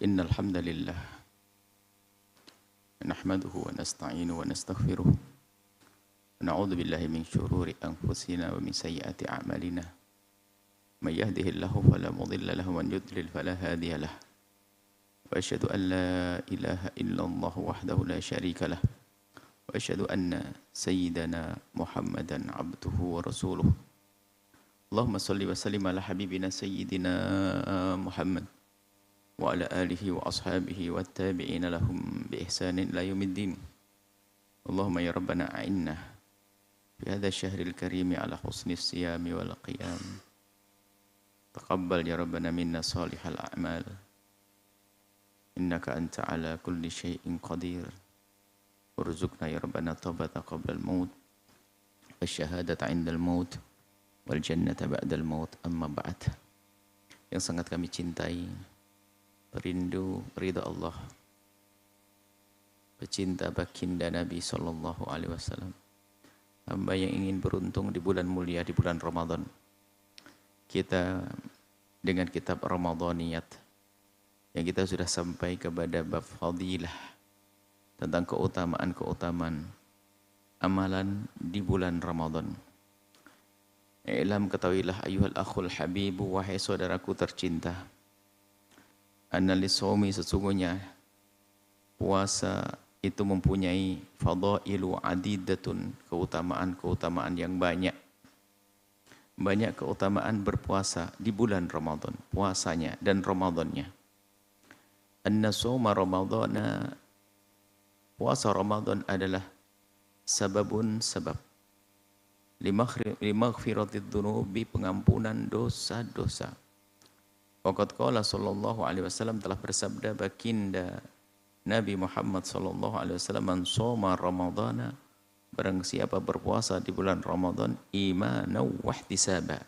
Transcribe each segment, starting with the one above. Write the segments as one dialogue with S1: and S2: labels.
S1: إن الحمد لله نحمده ونستعينه ونستغفره ونعوذ بالله من شرور أنفسنا ومن سيئات أعمالنا من يهده الله فلا مضل له ومن يضلل فلا هادي له وأشهد أن لا إله إلا الله وحده لا شريك له وأشهد أن سيدنا محمدا عبده ورسوله اللهم صل وسلم على حبيبنا سيدنا محمد وعلى آله وأصحابه والتابعين لهم بإحسان إلى يوم الدين اللهم يا ربنا أعنا في هذا الشهر الكريم على حسن الصيام والقيام تقبل يا ربنا منا صالح الأعمال إنك أنت على كل شيء قدير وارزقنا يا ربنا التوبة قبل الموت والشهادة عند الموت والجنة بعد الموت أما بعد yang sangat kami cintai, perindu ridha Allah, pecinta baginda Nabi sallallahu alaihi wasallam, hamba yang ingin beruntung di bulan mulia, di bulan Ramadan. Kita dengan kitab Ramadaniyat yang kita sudah sampai kepada bab fadilah tentang keutamaan-keutamaan amalan di bulan Ramadan. I'lam, ketahuilah ayuhal akhul habibu, wahai saudaraku tercinta, anna lisawmi, sesungguhnya puasa itu mempunyai fadailu adidatun, keutamaan-keutamaan yang banyak. Banyak keutamaan berpuasa di bulan Ramadan, puasanya dan Ramadannya. Anna sawma ramadana, puasa Ramadan adalah sebab limaghfiratid dzunubi, pengampunan dosa-dosa. Waqad qala sallallahu alaihi wasallam, telah bersabda baginda Nabi Muhammad sallallahu alaihi wasallam, man shoma ramadhana, barang siapa berpuasa di bulan Ramadan, imanan wa ihtisaba,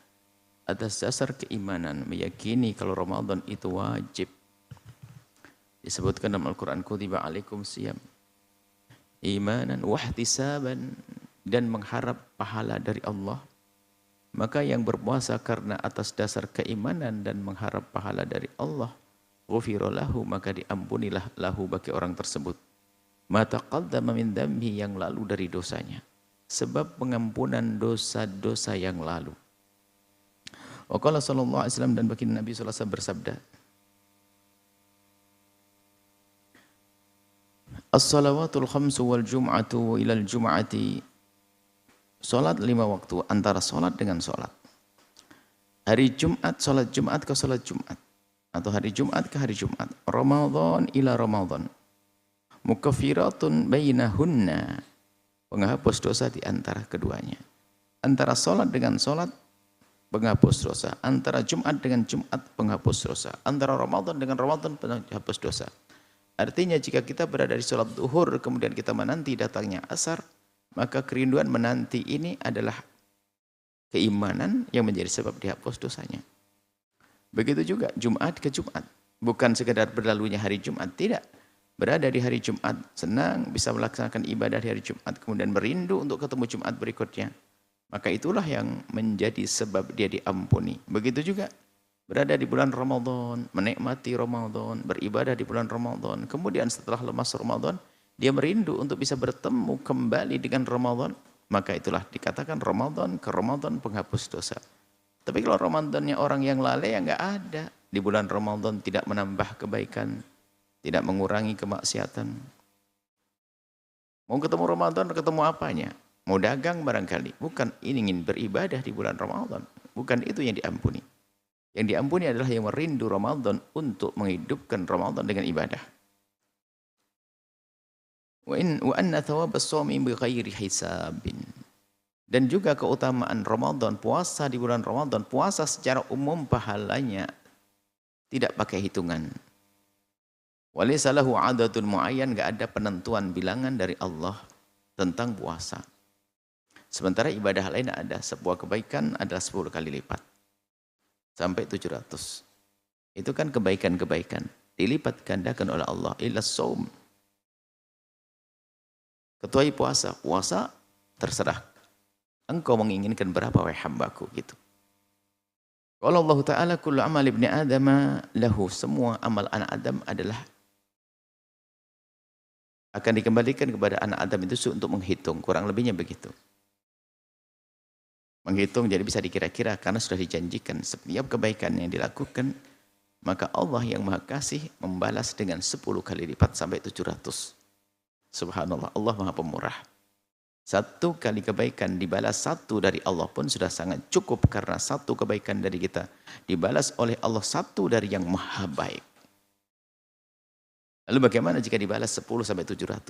S1: atas dasar keimanan, meyakini kalau Ramadan itu wajib. Disebutkan dalam Al-Qur'an, kutiba alaikum siyam, imanan wa ihtisaban, dan mengharap pahala dari Allah. Maka yang berpuasa karena atas dasar keimanan dan mengharap pahala dari Allah, ghufira lahu, maka diampunilah lahu bagi orang tersebut ma taqaddama min dhanbi, yang lalu dari dosanya, sebab pengampunan dosa-dosa yang lalu. Wa qala sallallahu alaihi wasallam, dan baginda Nabi sallallahu alaihi wasallam bersabda, as-salawatul khamsu wal jum'atu ilal jum'ati, salat 5 waktu, antara salat dengan salat. Hari Jumat, salat Jumat ke salat Jumat, atau hari Jumat ke hari Jumat. Ramadan ila Ramadan, mukaffiratun bainahunna, penghapus dosa di antara keduanya. Antara salat dengan salat, penghapus dosa. Antara Jumat dengan Jumat, penghapus dosa. Antara Ramadan dengan Ramadan, penghapus dosa. Artinya jika kita berada di salat zuhur, kemudian kita menanti datangnya asar, maka kerinduan menanti ini adalah keimanan yang menjadi sebab dihapus dosanya. Begitu juga Jumat ke Jumat. Bukan sekedar berlalunya hari Jumat, tidak. Berada di hari Jumat, senang bisa melaksanakan ibadah di hari Jumat, kemudian merindu untuk ketemu Jumat berikutnya. Maka itulah yang menjadi sebab dia diampuni. Begitu juga berada di bulan Ramadan, menikmati Ramadan, beribadah di bulan Ramadan. Kemudian setelah lemas Ramadan, dia merindu untuk bisa bertemu kembali dengan Ramadan, maka itulah dikatakan Ramadan ke Ramadan penghapus dosa. Tapi kalau Ramadannya orang yang lalai, ya nggak ada. Di bulan Ramadan tidak menambah kebaikan, tidak mengurangi kemaksiatan. Mau ketemu Ramadan, ketemu apanya? Mau dagang barangkali. Bukan ingin beribadah di bulan Ramadan. Bukan itu yang diampuni. Yang diampuni adalah yang merindu Ramadan untuk menghidupkan Ramadan dengan ibadah. Wa anna thawabas shawmi bighairi hisabin. Dan juga keutamaan Ramadan, puasa di bulan Ramadan, puasa secara umum pahalanya tidak pakai hitungan. Walaysa lahu adatun muayyan, enggak ada penentuan bilangan dari Allah tentang puasa. Sementara ibadah lain ada, sebuah kebaikan adalah 10 kali lipat. Sampai 700. Itu kan kebaikan-kebaikan dilipat gandakan oleh Allah. Illa shaum, kecuali puasa. Puasa terserah engkau menginginkan berapa, wahai hambaku, gitu. Qala Allah Ta'ala kullu amal ibni Adama lahu, semua amal anak Adam adalah akan dikembalikan kepada anak Adam itu untuk menghitung, kurang lebihnya begitu. Menghitung jadi bisa dikira-kira karena sudah dijanjikan setiap kebaikan yang dilakukan maka Allah yang Maha Kasih membalas dengan 10 kali lipat sampai 700. Subhanallah, Allah Maha Pemurah. Satu kali kebaikan dibalas satu dari Allah pun sudah sangat cukup karena satu kebaikan dari kita dibalas oleh Allah satu dari yang Maha Baik. Lalu bagaimana jika dibalas 10 sampai 700?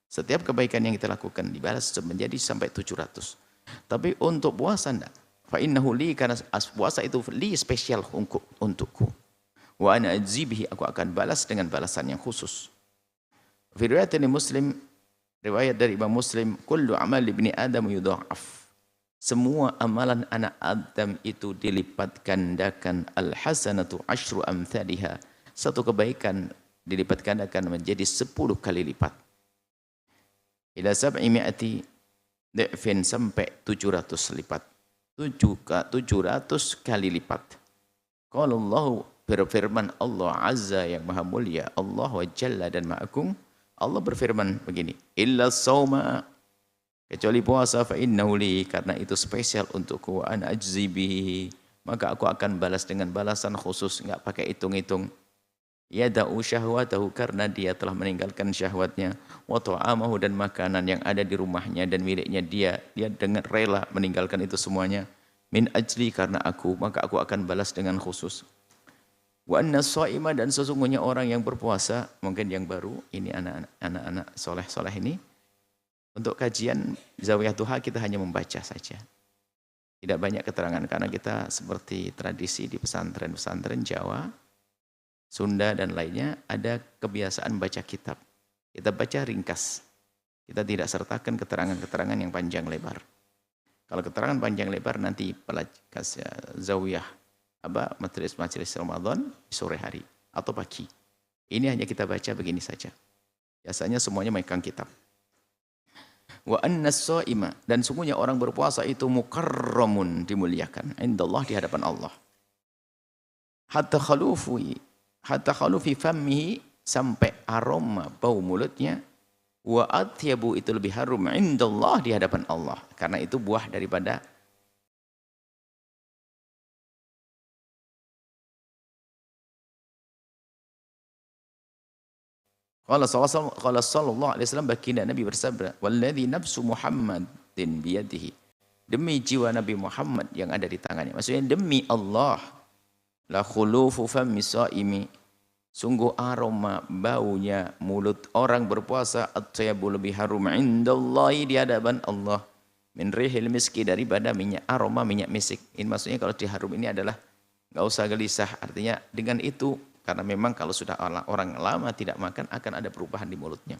S1: Setiap kebaikan yang kita lakukan dibalas menjadi sampai 700. Tapi untuk puasa enggak. Fa innahu li, karena puasa itu li spesial untukku. Wa ana ajzibihi, aku akan balas dengan balasan yang khusus. Fi riwayat Muslim, riwayat dari Imam Muslim, kullu amal ibni Adam yudha'af. Semua amalan anak Adam itu dilipat gandakan, al hasanatu asyru amthaliha. Satu kebaikan dilipat gandakan menjadi 10 kali lipat. Ila sab'i mi'ati Da'fin, sampai 700 lipat. 700 kali lipat. Kalau Allah berfirman, Allah Azza yang Maha Mulia, Allah wa Jalla dan Maha Agung, Allah berfirman begini, illa sauma, kecuali puasa, fa innahu li, karena itu spesial untukku, wa ana ajzi bihi, maka aku akan balas dengan balasan khusus, enggak pakai hitung-hitung. Yada'u syahwatahu, karena dia telah meninggalkan syahwatnya, wa ta'amahu, dan makanan yang ada di rumahnya dan miliknya dia dengan rela meninggalkan itu semuanya, min ajli, karena aku, maka aku akan balas dengan khusus. Wa anna shaima, dan sesungguhnya orang yang berpuasa, mungkin yang baru ini anak-anak soleh-soleh ini, untuk kajian Zawiyah Duha kita hanya membaca saja, tidak banyak keterangan karena kita seperti tradisi di pesantren-pesantren Jawa, Sunda dan lainnya ada kebiasaan baca kitab. Kita baca ringkas. Kita tidak sertakan keterangan-keterangan yang panjang lebar. Kalau keterangan panjang lebar nanti zawiyah majelis Ramadan sore hari atau pagi. Ini hanya kita baca begini saja. Biasanya semuanya megang kitab. Wa annas shaima, dan sungguhnya orang berpuasa itu mukarramun, dimuliakan indallah, di hadapan Allah. Hatta khalufi fammihi, sampai aroma bau mulutnya, wa atyabu, itu lebih harum indallah, di hadapan Allah, karena itu buah daripada Qala sallallahu alaihi wasallam, baginda Nabi bersabda, walladzi nafsu Muhammadin biyadihi, demi jiwa Nabi Muhammad yang ada di tangannya, maksudnya demi Allah, la khulufu fammi shaimi, sungguh aroma baunya mulut orang berpuasa, at-tayyibu, lebih harum indallahi, di hadapan Allah, min rihil miski, daripada aroma minyak misik. Ini maksudnya kalau diharum ini adalah enggak usah gelisah, artinya dengan itu, karena memang kalau sudah orang lama tidak makan akan ada perubahan di mulutnya.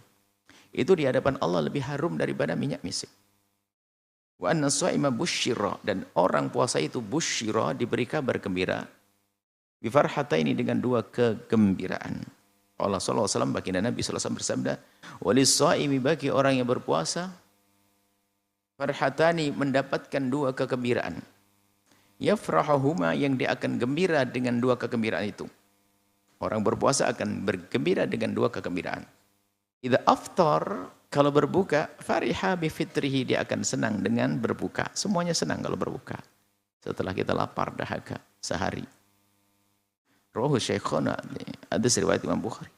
S1: Itu di hadapan Allah lebih harum daripada minyak misik. Wa anna shaima busyira, dan orang puasa itu busyira, diberi kabar gembira, bifarhataini, dengan dua kegembiraan. Allah sallallahu alaihi wasallam, baginda Nabi sallallahu alaihi wasallam bersabda, walis-shaimi, bagi orang yang berpuasa, farhatani, mendapatkan dua kegembiraan. Yafrahahuma, yang dia akan gembira dengan dua kegembiraan itu. Orang berpuasa akan bergembira dengan dua kegembiraan. Idza aftar, kalau berbuka, fariha bi fitrihi, dia akan senang dengan berbuka. Semuanya senang kalau berbuka. Setelah kita lapar dahaga sehari. Rawahu Syaikhuna, ada riwayat Imam Bukhari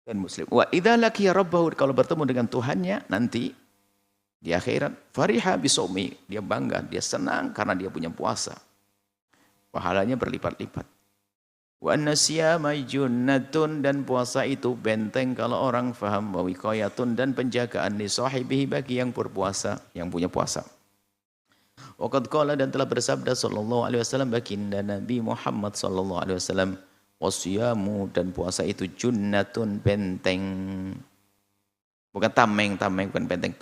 S1: dan Muslim. Wa idza laqiya rabbahu, kalau bertemu dengan Tuhannya nanti di akhirat, fariha bi shaumi, dia bangga, dia senang karena dia punya puasa. Pahalanya berlipat-lipat. Wa anna siyama junnatun, dan puasa itu benteng kalau orang faham, wa wiqayatun, dan penjagaan li sahibihi, bagi yang berpuasa, yang punya puasa. Waqad qala, dan telah bersabda sallallahu alaihi wasallam, baginda Nabi Muhammad sallallahu alaihi wasallam, wasiyamu, dan puasa itu junnatun, benteng. Bukan tameng, bukan benteng,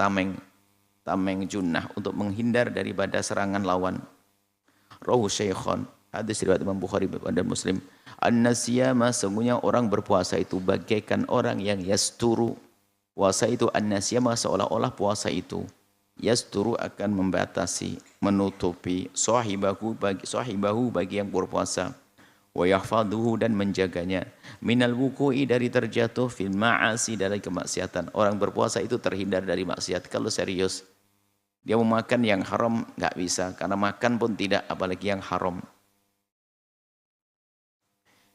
S1: tameng junnah, untuk menghindar daripada serangan lawan. Rawahu Syaikhun, hadis riwayat Imam Bukhari dan Muslim. An-nasiyama, sungguhnya orang berpuasa itu bagaikan orang yang yasturu. Puasa itu an-nasiyama, seolah-olah puasa itu yasturu akan membatasi, menutupi sahibahu bagi yang berpuasa, wa yahfaduhu dan menjaganya, minal wuku'i dari terjatuh, fil ma'asi dari kemaksiatan. Orang berpuasa itu terhindar dari maksiat. Kalau serius dia mau makan yang haram nggak bisa, karena makan pun tidak, apalagi yang haram.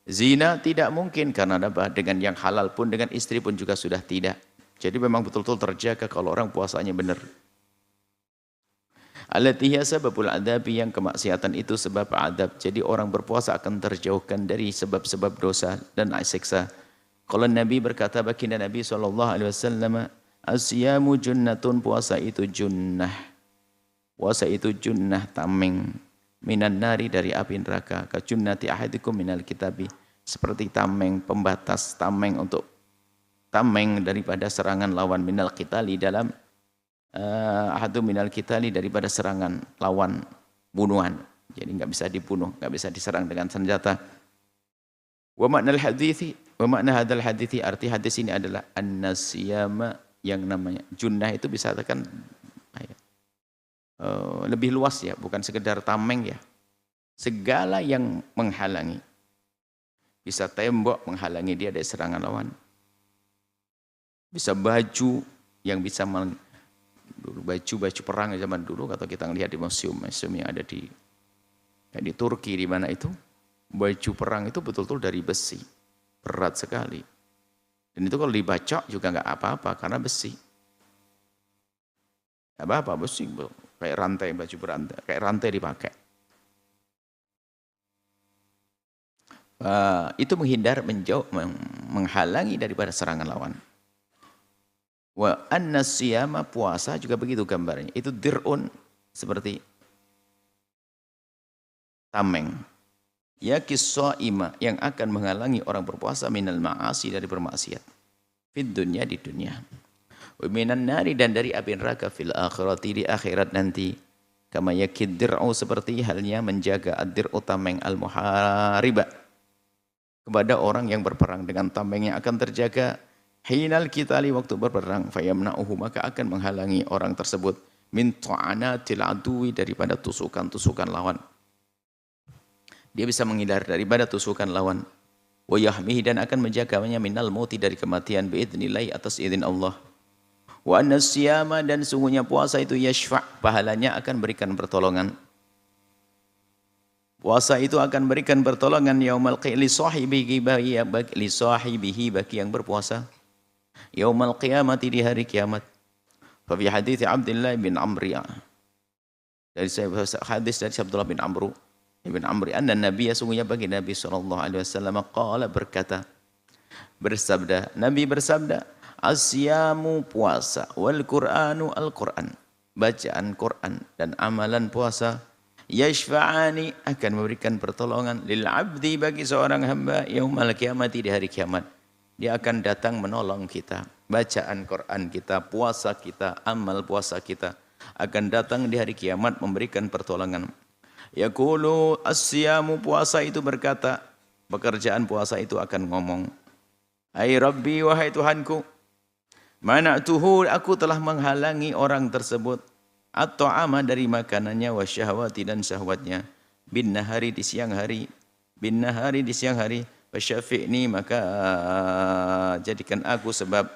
S1: Zina tidak mungkin, karena dengan yang halal pun, dengan istri pun juga sudah tidak. Jadi memang betul-betul terjaga kalau orang puasanya benar. Allati hiya sababul adabi, yang kemaksiatan itu sebab adab. Jadi orang berpuasa akan terjauhkan dari sebab-sebab dosa dan siksa. Kalau Nabi berkata, baginda Nabi SAW, asyamu junnatun, puasa itu junnah. Puasa itu junnah, tameng. Minan nari, dari api neraka. Ka junnati ahadikum minal kitabi. Seperti tameng, pembatas, tameng untuk tameng daripada serangan lawan, minal qitali, dalam ahadu minal qitali, daripada serangan lawan, bunuhan. Jadi enggak bisa dibunuh, enggak bisa diserang dengan senjata. Wa makna al-hadithi, wa makna hadzal hadithi, arti hadis ini adalah an-nasiyama, yang namanya junnah itu bisa katakan lebih luas ya, bukan sekedar tameng ya. Segala yang menghalangi, bisa tembok menghalangi dia dari serangan lawan, bisa baju yang bisa baju perang zaman dulu, atau kita lihat di museum yang ada di Turki, di mana itu baju perang itu betul-betul dari besi, berat sekali, dan itu kalau dibacok juga nggak apa-apa karena besi. Apa besi, kayak rantai, baju berantai, kayak rantai dipakai. Itu menghindar, menjauh, menghalangi daripada serangan lawan. Wa an-nasiyama, puasa juga begitu gambarnya. Itu dir'un, seperti tameng. Ya kisa'ima, yang akan menghalangi orang berpuasa, minal ma'asi, dari bermaksiat. Fid dunya, di dunia. Wa minan nari, dan dari api neraka, fil akhirati, di akhirat nanti. Kama yakid dir'u, seperti halnya menjaga ad-dir'u, tameng, al-muhariba, kepada orang yang berperang. Dengan tameng yang akan terjaga hinal qitali, waktu berperang, fayamna'uhu, maka akan menghalangi orang tersebut, min ta'anatil aduwi, daripada tusukan-tusukan lawan. Dia bisa menghindar daripada tusukan lawan. Wa yahmihi, dan akan menjaganya, minal mauti, dari kematian, biidznillah, atas izin Allah. Wa an-siyama, dan sungguhnya puasa itu yashfa', pahalanya akan berikan pertolongan. Puasa itu akan berikan pertolongan yaumal qiyamati, li sahibihi, bagi yang berpuasa, yaumal qiyamati, di hari kiamat. Fa fi hadits Abdullah bin Amr, dari hadis dari Abdullah bin Amr, anna Nabi, sungguhnya bagi Nabi SAW, qala, berkata, bersabda, Nabi bersabda, asyamu, puasa, wal Qur'anu, Al-Qur'an, bacaan Qur'an dan amalan puasa, yashfa'ani, akan memberikan pertolongan, lil abdi, bagi seorang hamba, yaumal qiyamati, di hari kiamat. Dia akan datang menolong kita. Bacaan Quran kita, puasa kita, amal puasa kita akan datang di hari kiamat memberikan pertolongan. Yaqulu asyamu, puasa itu berkata, pekerjaan puasa itu akan ngomong, ai Rabbi, wahai Tuhanku, mana'tuhu, aku telah menghalangi orang tersebut, at-ta'ama, dari makanannya, wa syahwati, dan syahwatnya, bin nahari, di siang hari, bin nahari, di siang hari, wa syafi'ni, maka jadikan aku sebab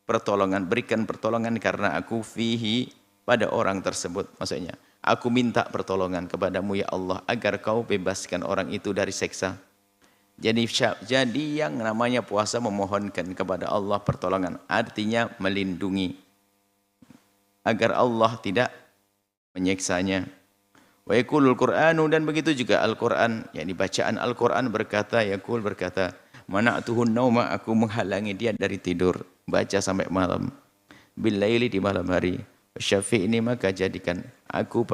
S1: pertolongan, berikan pertolongan karena aku, fihi, pada orang tersebut. Maksudnya, aku minta pertolongan kepadamu ya Allah, agar kau bebaskan orang itu dari siksa. Jadi yang namanya puasa memohonkan kepada Allah pertolongan, artinya melindungi, agar Allah tidak menyiksanya. Wa yaqulul Qur'anu, dan begitu juga Al-Qur'an, yakni bacaan Al-Qur'an berkata, yaqul berkata, mana'tuhun nauma, aku menghalangi dia dari tidur, baca sampai malam, bil laili, di malam hari, syafi'ni, maka jadikan aku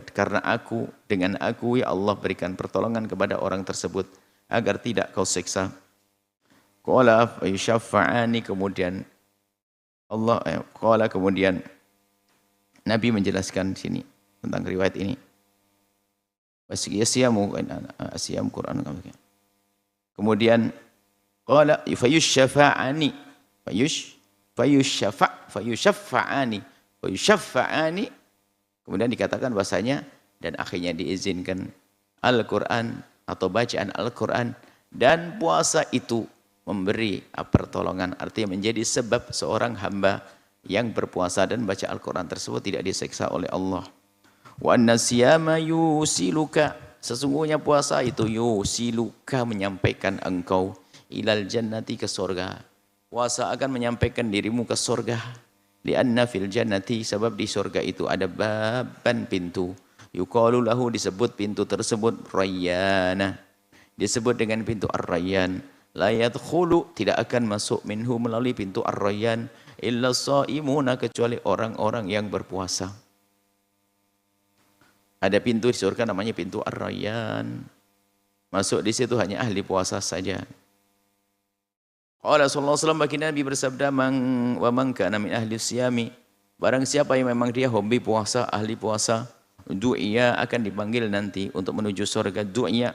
S1: karena aku, dengan aku ya Allah berikan pertolongan kepada orang tersebut agar tidak kau siksa. Qala fa yashfa'ani, kemudian Allah qala, kemudian Nabi menjelaskan sini tentang riwayat ini. Asyam Quran. Kemudian qala fayushfa'ani, fayushfa'ani, wa yushaffa'ani, kemudian dikatakan bahasanya dan akhirnya diizinkan Al-Quran atau bacaan Al-Quran dan puasa itu memberi pertolongan, artinya menjadi sebab seorang hamba yang berpuasa dan baca Al-Quran tersebut tidak disiksa oleh Allah. Wa anna siyama yusiluka, sesungguhnya puasa itu yusiluka, menyampaikan engkau ilal jannati, ke surga. Puasa akan menyampaikan dirimu ke surga. Lianna fil jannati, sebab di surga itu ada baban, pintu. Yuqalu lahu, disebut pintu tersebut rayyana, disebut dengan pintu ar-rayyan. La yadkhulu, tidak akan masuk minhu, melalui pintu ar-rayyan, illa shaimuna, kecuali orang-orang yang berpuasa. Ada pintu di surga namanya pintu ar-rayyan. Masuk di situ hanya ahli puasa saja. Qala sallallahu alaihi wasallam, baginda Nabi bersabda, wa man kana min ahli siyami, barang siapa yang memang dia hobi puasa, ahli puasa, du'iya, akan dipanggil nanti untuk menuju surga. Du'iya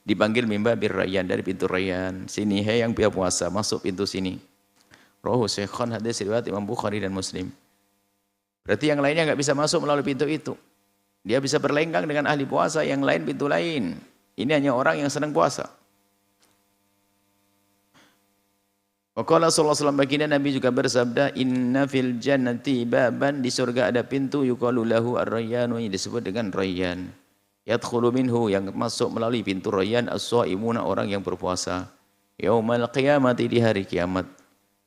S1: dipanggil mimba bir-rayyan, dari pintu rayyan. Sini, hei yang biasa puasa, masuk pintu sini. Rawahu Syaikhan, hadis riwayat Imam Bukhari dan Muslim. Berarti yang lainnya nggak bisa masuk melalui pintu itu. Dia bisa berlenggang dengan ahli puasa, yang lain pintu lain. Ini hanya orang yang senang puasa. Waqala sallallahu alaihi wasallam, baginda Nabi juga bersabda, inna fil jannati baban, di surga ada pintu, yuqalu lahu ar-rayyanu, yang disebut dengan rayyan. Yadkhulu minhu, yang masuk melalui pintu rayyan, as-shaimuna, orang yang berpuasa. Yaumal qiyamati, di hari kiamat.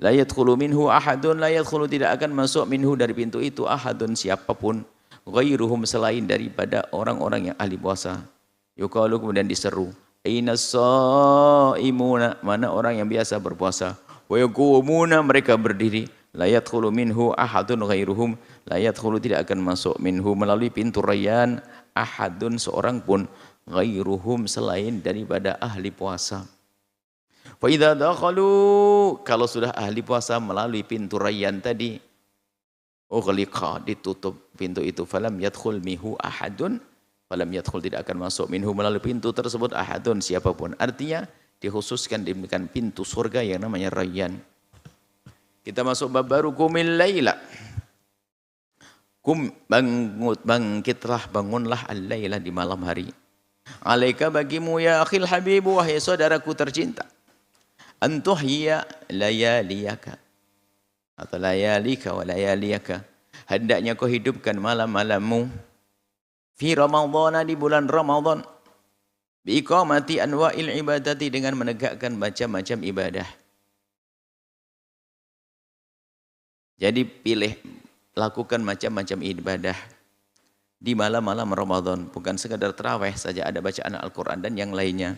S1: La yadkhulu minhu ahadun, la yadkhulu, tidak akan masuk minhu, dari pintu itu, ahadun, siapapun, ghairuhum, selain daripada orang-orang yang ahli puasa. Yuqalu, kemudian diseru, aina shaimuna, mana orang yang biasa berpuasa. Wa yaqumuna, mereka berdiri. La yadkhulu minhu ahadun ghairuhum, la yadkhulu, tidak akan masuk minhu, melalui pintu rayyan, ahadun, seorang pun, ghairuhum, selain daripada ahli puasa. Fa idza dakhalu, kalau sudah ahli puasa melalui pintu rayyan tadi, ughliqa, ditutup pintu itu, falam yadkhul minhu ahadun, falam yadkhul, tidak akan masuk minhu, melalui pintu tersebut, ahadun, siapapun. Artinya dikhususkan demikian pintu surga yang namanya rayyan. Kita masuk bab baru, qumil laila. Bangkitlah, bangunlah al-laila, di malam hari. Alaika, bagimu ya akhil habibu, wahai saudaraku tercinta, antuhya layaliyaka, atau layalika wa layaliyaka, hendaknya kau hidupkan malam-malammu, fi ramadhana, di bulan Ramadan, biiqamati anwa'il ibadati, dengan menegakkan macam-macam ibadah. Jadi pilih, lakukan macam-macam ibadah di malam-malam Ramadan, bukan sekadar tarawih saja, ada bacaan Al-Quran dan yang lainnya.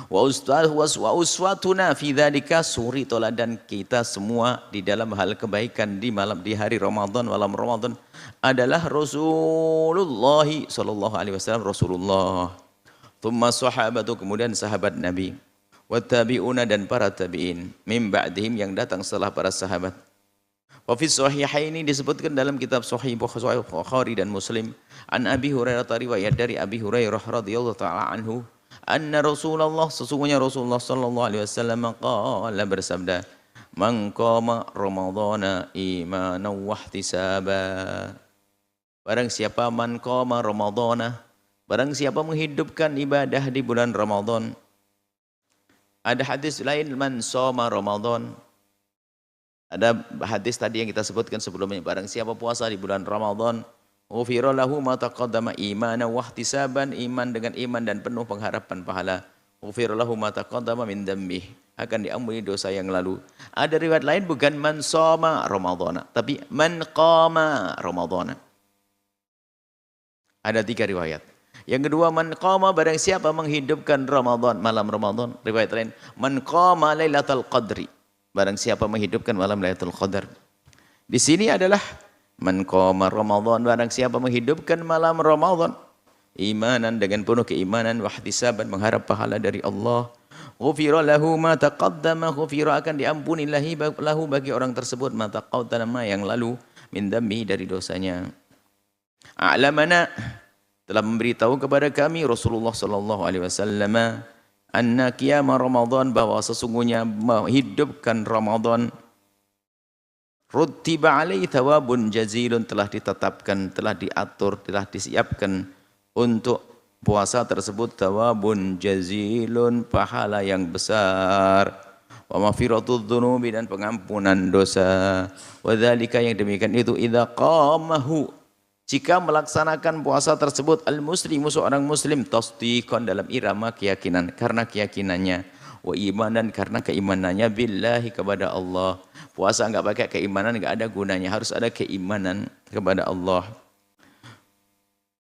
S1: Wa uswatuna fi dzalika, suri toladan kita semua di dalam hal kebaikan di hari Ramadan, malam Ramadan, adalah Rasulullah sallallahu alaihi wasallam, Rasulullah. Thumma sahabatu, kemudian sahabat Nabi, wa tabi'una, dan para tabi'in, min ba'dihim, yang datang setelah para sahabat. Wa fi sahihaini, disebutkan dalam kitab Sahih Bukhari dan Muslim, an Abi Hurairah, riwayat dari Abi Hurairah radhiyallahu taala anhu, anna Rasulullah, sesungguhnya Rasulullah sallallahu alaihi wasallam qala, bersabda, man qama ramadhana imanan wa ihtisaba, barang siapa, man qama ramadhana, barang siapa menghidupkan ibadah di bulan Ramadan. Ada hadis lain, man shoma Ramadan. Ada hadis tadi yang kita sebutkan sebelumnya, barang siapa puasa di bulan Ramadan, ghufira lahu ma taqaddama imanan wa ihtisaban, iman dengan iman dan penuh pengharapan pahala. Ghufira lahu ma taqaddama min dhanbih, akan diampuni dosa yang lalu. Ada riwayat lain, bukan man shoma Ramadhana, tapi man qama Ramadhana. Ada 3 riwayat. Yang kedua, man qama, barang siapa menghidupkan Ramadan, malam Ramadan. Riwayat lain, man qama lailatul qadri, barang siapa menghidupkan malam Lailatul Qadar. Di sini adalah man qama Ramadan, barang siapa menghidupkan malam Ramadan, imanan, dengan penuh keimanan, wa ihtisaban, mengharap pahala dari Allah, ghufira lahu ma taqaddama, ghufira, akan diampuni lahu, bagi orang tersebut, ma taqaddama, yang lalu, min dhambi, dari dosanya. A'lamana, telah memberitahu kepada kami Rasulullah sallallahu alaihi wasallam, anna qiyam Ramadan, bahwa sesungguhnya menghidupkan Ramadan, Rutiba alaihi thawabun jazilun, telah ditetapkan, telah diatur, telah disiapkan untuk puasa tersebut thawabun jazilun, pahala yang besar. Wa maghfiratud dzunubi, dan pengampunan dosa. Wa dzalika, yang demikian itu, idza qamahu, jika melaksanakan puasa tersebut al-muslimu, seorang muslim, tasdiqan, dalam irama keyakinan, karena keyakinannya, wa imanan, karena keimanannya, billahi, kepada Allah. Puasa enggak pakai keimanan enggak ada gunanya, harus ada keimanan kepada Allah.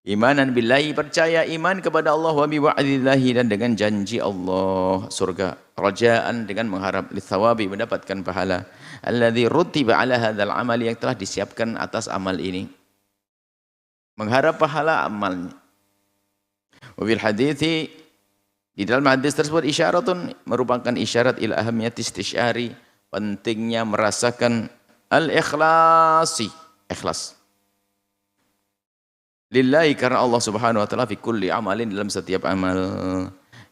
S1: Imanan billahi, percaya iman kepada Allah, wa bi wa'dillahi, dan dengan janji Allah surga, rajaan, dengan mengharap lithawabi, mendapatkan pahala, alladzi rutiba ala hadzal amal, yang telah disiapkan atas amal ini, mengharap pahala amalnya. Wa bil hadithi, di dalam hadis tersebut, isyaratun, merupakan isyarat ila ahamiyati istisyari, pentingnya merasakan al-ikhlasi, ikhlas. Lillahi, karena Allah Subhanahu wa taala, fi kulli amalin, dalam setiap amal,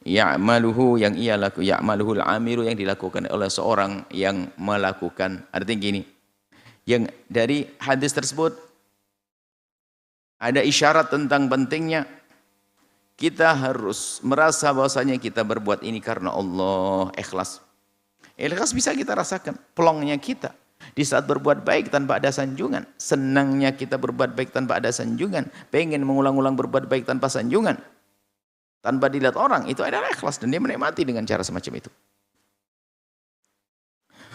S1: ya'maluhu, yang ia lakukan, ya'maluhul amiru, yang dilakukan oleh seorang yang melakukan. Artinya gini, yang dari hadis tersebut ada isyarat tentang pentingnya kita harus merasa bahwasanya kita berbuat ini karena Allah, ikhlas. Ikhlas bisa kita rasakan, plongnya kita di saat berbuat baik tanpa ada sanjungan, senangnya kita berbuat baik tanpa ada sanjungan, pengen mengulang-ulang berbuat baik tanpa sanjungan, tanpa dilihat orang, itu adalah ikhlas, dan dia menikmati dengan cara semacam itu.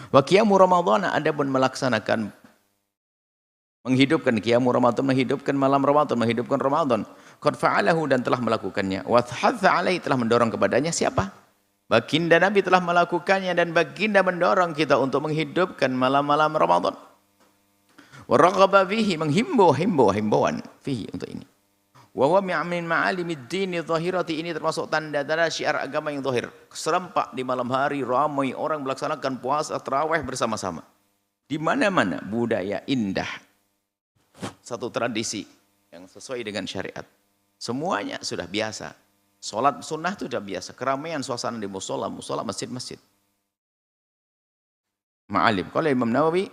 S1: Wa qiyamu Ramadhan, adapun melaksanakan, menghidupkan qiyamu Ramadan, menghidupkan malam Ramadan, menghidupkan Ramadan, qad fa'alahu, dan telah melakukannya, wa hatha alaihi, telah mendorong kepadanya. Siapa? Baginda Nabi telah melakukannya, dan baginda mendorong kita untuk menghidupkan malam-malam Ramadan. Wa raghaba fihi, himbauan fihi, untuk ini. Wa huwa min ma'alimid dini zahirati, ini termasuk tanda-tanda syiar agama yang zahir. Serempak di malam hari, ramai orang melaksanakan puasa tarawih bersama-sama. Di mana-mana budaya indah, satu tradisi yang sesuai dengan syariat. Semuanya sudah biasa. Sholat sunnah itu sudah biasa. Keramaian suasana di musola, masjid-masjid. Ma'alim. Kalau Imam Nawawi,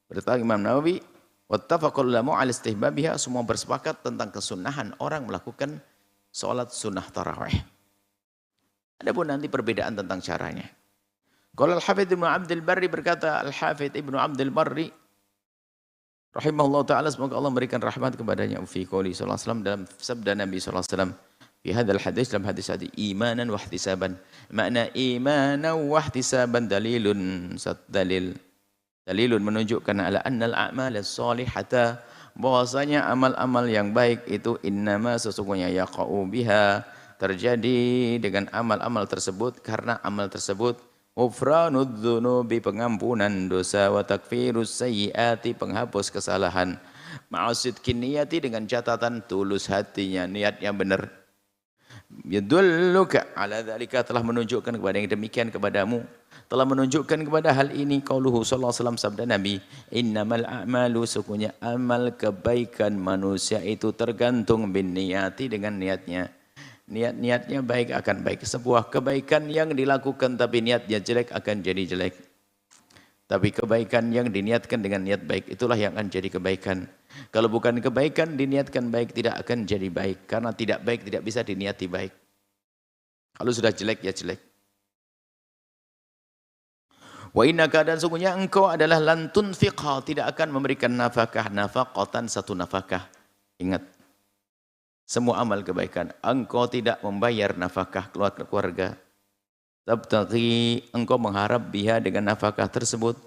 S1: berkata Imam Nawawi, wattafaqul ulama ala istihbabiha, semua bersepakat tentang kesunahan orang melakukan sholat sunnah tarawih. Adapun nanti perbedaan tentang caranya. Kalau Al-Hafidh Ibnu Abdul Barri, berkata Al-Hafidh Ibnu Abdul Barri rahimahullah ta'ala, semoga Allah memberikan rahmat kepadanya, fi qouli sallallahu alaihi wasallam, dalam sabda Nabi sallallahu alaihi wasallam, fi hadzal hadis, dalam hadis tadi, imanan wa ihtisaban. Makna imanan wa ihtisaban dalilun, dalilun menunjukkan ala annal a'mal as-salihata, bahwasanya amal-amal yang baik itu innama, sesungguhnya, yaqa'u biha, terjadi dengan amal-amal tersebut, karena amal tersebut ghufranud dzunubi, pengampunan dosa, wa takfirus sayyiati, penghapus kesalahan, ma'asidqin niyati, dengan catatan tulus hatinya, niatnya benar. Yadulluka ala dzalika, telah menunjukkan kepada yang demikian kepadamu, telah menunjukkan kepada hal ini qauluhu sallallahu alaihi wasallam, sabda Nabi, innamal a'malu, sesungguhnya amal kebaikan manusia itu tergantung bin niyati, dengan niatnya. Niat-niatnya baik akan baik. Sebuah kebaikan yang dilakukan tapi niatnya jelek akan jadi jelek. Tapi kebaikan yang diniatkan dengan niat baik, itulah yang akan jadi kebaikan. Kalau bukan kebaikan diniatkan baik, tidak akan jadi baik. Karena tidak baik tidak bisa diniati baik. Kalau sudah jelek ya jelek. Wa innaka, dan sungguhnya engkau adalah lan tunfiqa, tidak akan memberikan nafkah, nafaqatan, satu nafkah. Ingat, semua amal kebaikan, engkau tidak membayar nafkah keluarga. Tabtaghi, engkau mengharap biha, dengan nafkah tersebut,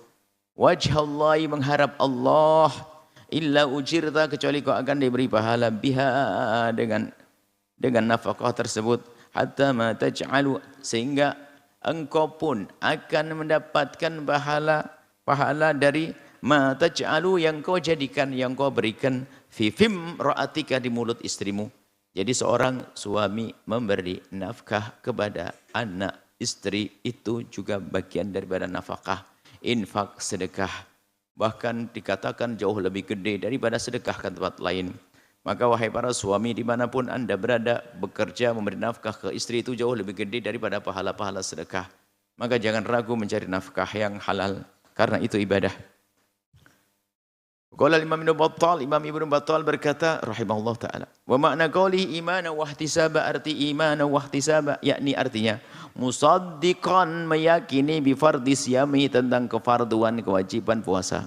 S1: wajhallahi, mengharap Allah, illa ujirta, kecuali kau akan diberi pahala biha, dengan nafkah tersebut, hatta ma taj'alu, sehingga engkau pun akan mendapatkan pahala dari ma taj'alu, yang kau jadikan, yang kau berikan, fi fim ra'atika, di mulut istrimu. Jadi seorang suami memberi nafkah kepada anak istri itu juga bagian daripada nafkah, infak, sedekah. Bahkan dikatakan jauh lebih gede daripada sedekah ke tempat lain. Maka wahai para suami, dimanapun anda berada, bekerja memberi nafkah ke istri itu jauh lebih gede daripada pahala-pahala sedekah. Maka jangan ragu mencari nafkah yang halal, karena itu ibadah. Qala Imam Ibnu Battal berkata rahimahullah taala, wa makna qawlihi imana wa ihtisaba, arti imana wa ihtisaba yakni artinya musaddiqan, meyakini bi fardhi siyami, tentang kefarduan kewajiban puasa.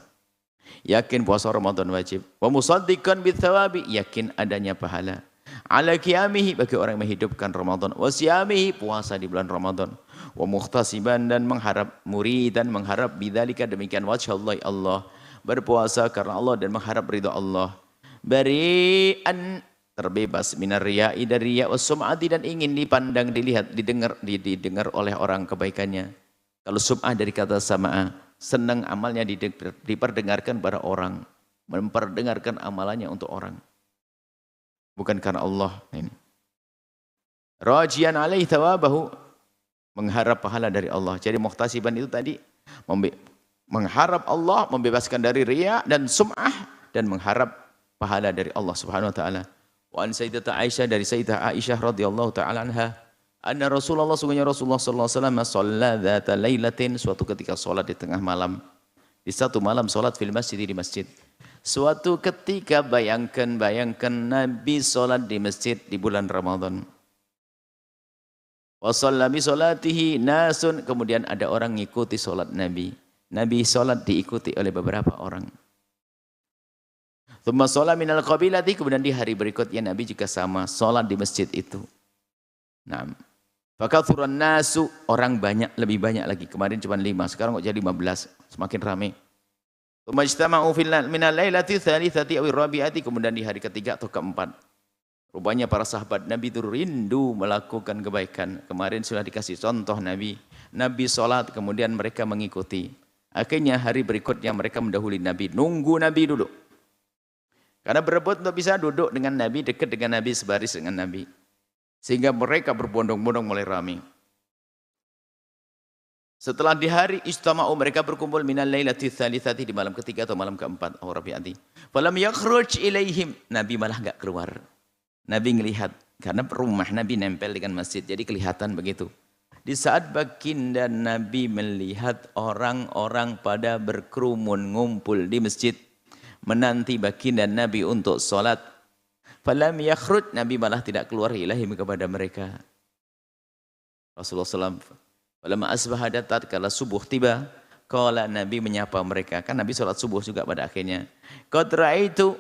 S1: Yakin puasa Ramadan wajib. Wa musaddiqan bi thawabi, yakin adanya pahala. Ala qiyamihi, bagi orang yang menghidupkan Ramadan. Wa siyamihi, puasa di bulan Ramadan. Wa muhtasiban, dan mengharap, muridan mengharap, bidzalika demikian wajh Allah, berpuasa karena Allah dan mengharap ridha Allah. Bari'an, terbebas minar riya'i, dari riya' was sum'ati, dan ingin dipandang, dilihat, didengar oleh orang kebaikannya. Kalau sum'ah dari kata sama'a, senang amalnya diperdengarkan pada orang, memperdengarkan amalannya untuk orang. Bukan karena Allah. Ini. Rajian alaihi thawabahu, mengharap pahala dari Allah. Jadi muhtasiban itu tadi mengharap Allah, membebaskan dari riya dan sum'ah, dan mengharap pahala dari Allah Subhanahu wa taala. Wa an Sayyidatah Aisyah, dari Sayyidah Aisyah radhiyallahu taala anha, anna Rasulullah, sungguhnya Rasulullah sallallahu alaihi wasallam shalla dzata lailatin, suatu ketika salat di tengah malam. Di satu malam salat fil masjid, di masjid. Suatu ketika bayangkan Nabi salat di masjid di bulan Ramadan. Wa shalla bi salatihi nasun, kemudian ada orang ngikuti salat Nabi. Nabi sholat diikuti oleh beberapa orang. Tsumma sholat minal qabilati, kemudian di hari berikutnya Nabi juga sama sholat di masjid itu. Nah, fakathuran nasu, orang banyak, lebih banyak lagi. Kemarin cuma 5, sekarang kok jadi 15, semakin ramai. Tsumma ijtama'u minal lailati tsalitsati aw rabi'ati, kemudian di hari ketiga atau keempat. Rupanya para sahabat Nabi itu rindu melakukan kebaikan. Kemarin sudah dikasih contoh Nabi sholat, kemudian mereka mengikuti. Akhirnya hari berikutnya mereka mendahului Nabi, nunggu Nabi duduk. Karena berebut untuk bisa duduk dengan Nabi, dekat dengan Nabi, sebaris dengan Nabi. Sehingga mereka berbondong-bondong mulai ramai. Setelah di hari istama'u, mereka berkumpul minal lailati tsalitsati, di malam ketiga atau malam keempat, aw rabi'ati. Falam yakhruj ilaihim, Nabi malah enggak keluar. Nabi ngelihat, karena rumah Nabi nempel dengan masjid, jadi kelihatan begitu. Di saat baginda Nabi melihat orang-orang pada berkerumun ngumpul di masjid menanti baginda Nabi untuk sholat, falam yakhruj, Nabi malah tidak keluar ilahim kepada mereka. Rasulullah SAW, falamma asbaha, tatkala subuh tiba, qala, Nabi menyapa mereka, kan Nabi sholat subuh juga pada akhirnya. Qad ra'aitu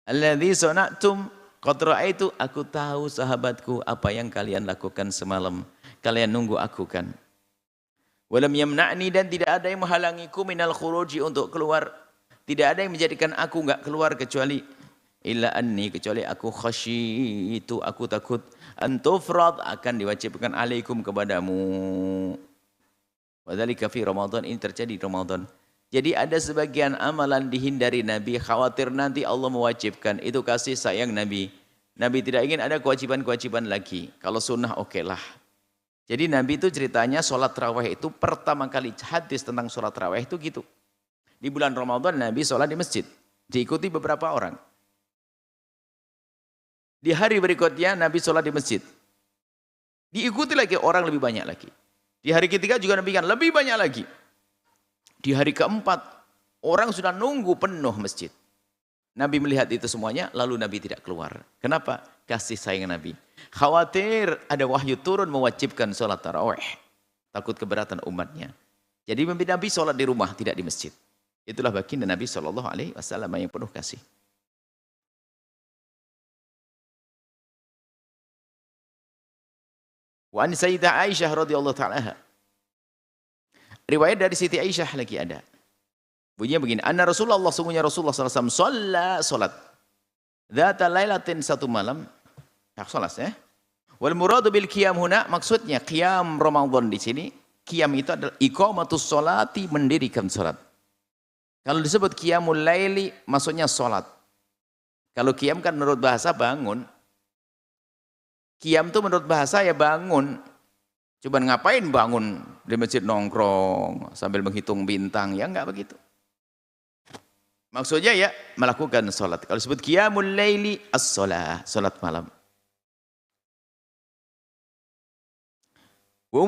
S1: alladzi sana'tum, qad ra'aitu, aku tahu sahabatku apa yang kalian lakukan semalam. Kalian nunggu aku kan. Walam yamna'ni, dan tidak ada yang menghalangiku minal khuruji, untuk keluar. Tidak ada yang menjadikan aku enggak keluar kecuali illa anni, kecuali aku khasyitu, aku takut antufrad, akan diwajibkan alaikum kepadamu. Wadzalika fi Ramadan, ini terjadi di Ramadan. Jadi ada sebagian amalan dihindari Nabi, khawatir nanti Allah mewajibkan. Itu kasih sayang Nabi. Nabi tidak ingin ada kewajiban-kewajiban lagi. Kalau sunnah oke lah. Jadi Nabi itu ceritanya sholat tarawih itu pertama kali hadis tentang sholat tarawih itu gitu. Di bulan Ramadan Nabi sholat di masjid. Diikuti beberapa orang. Di hari berikutnya Nabi sholat di masjid. Diikuti lagi orang lebih banyak lagi. Di hari ketiga juga Nabi kan lebih banyak lagi. Di hari keempat orang sudah nunggu penuh masjid. Nabi melihat itu semuanya lalu Nabi tidak keluar. Kenapa? Kasih sayang Nabi. Khawatir ada wahyu turun mewajibkan sholat tarawih. Takut keberatan umatnya. Jadi Nabi sholat di rumah, tidak di masjid. Itulah baginda Nabi SAW yang penuh kasih. Wa an Sayyidah Aisyah radhiyallahu ta'ala. Riwayat dari Siti Aisyah lagi ada. Bunyinya begini. Anna Rasulullah, sungguhnya Rasulullah SAW sholat. Dzata lailatin, satu malam. Sholat ya. Wal muradu bil qiyam huna, maksudnya qiyam Ramadan di sini, qiyam itu adalah iqamatus sholati, mendirikan salat. Kalau disebut qiyamul laili maksudnya salat. Kalau qiyam kan menurut bahasa bangun. Qiyam itu menurut bahasa ya bangun. Cuman ngapain bangun di masjid nongkrong sambil menghitung bintang, ya enggak begitu. Maksudnya ya melakukan salat. Kalau disebut qiyamul laili as-shalah, salat malam. Wa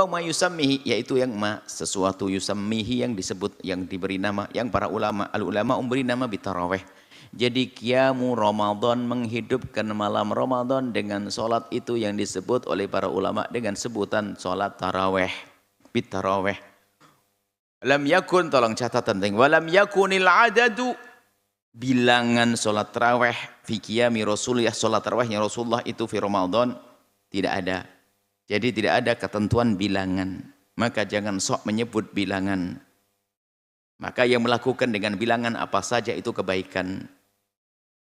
S1: ma yusammihi, yaitu yang sesuatu yusammihi yang disebut, yang diberi nama, yang para ulama, al-ulama memberi nama bitarawih. Jadi qiyamu Ramadan, menghidupkan malam Ramadan dengan solat itu yang disebut oleh para ulama dengan sebutan solat tarawih, bitarawih. Lam yakun, tolong catatan penting, walam yakunil adadu, bilangan solat tarawih fi qiyami Rasulullah, solat tarawihnya Rasulullah itu fi Ramadan tidak ada. Jadi tidak ada ketentuan bilangan, maka jangan sok menyebut bilangan. Maka yang melakukan dengan bilangan apa saja itu kebaikan.